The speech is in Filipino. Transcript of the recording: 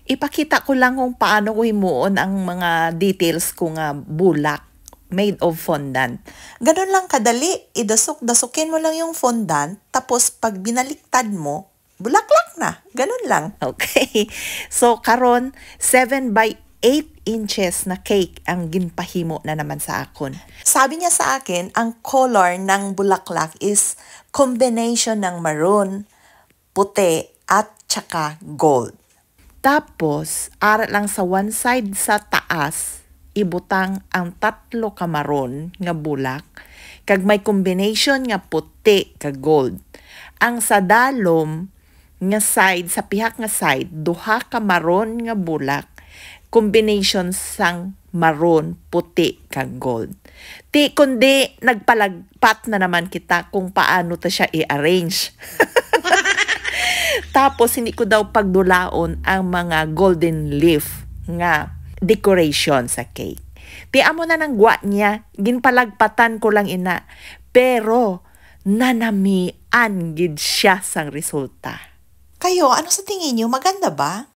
Ipakita ko lang kung paano ko himuon ang mga details ko nga bulak made of fondant. Ganun lang kadali, idasok-dasukin mo lang yung fondant, tapos pag binaliktad mo, bulaklak na. Ganun lang. Okay. So karon 7 by 8 inches na cake ang ginpahimo na naman sa akon. Sabi niya sa akin, ang color ng bulaklak is combination ng maroon, puti, at tsaka gold. Tapos, ara lang sa one side sa taas, ibutang ang 3 ka maron nga bulak, kag may combination nga puti kag gold. Ang sa dalom nga side, sa pihak nga side, 2 ka maron nga bulak, combination sang maroon, puti kag gold. Ti kundi nagpalagpat na naman kita kung paano ta siya i-arrange. Tapos hindi ko daw pagdulaon ang mga golden leaf nga decoration sa cake. Ti amo na nang gwa niya, ginpalagpatan ko lang ina, pero nanamian gid siya sang resulta. Kayo, ano sa tingin niyo? Maganda ba?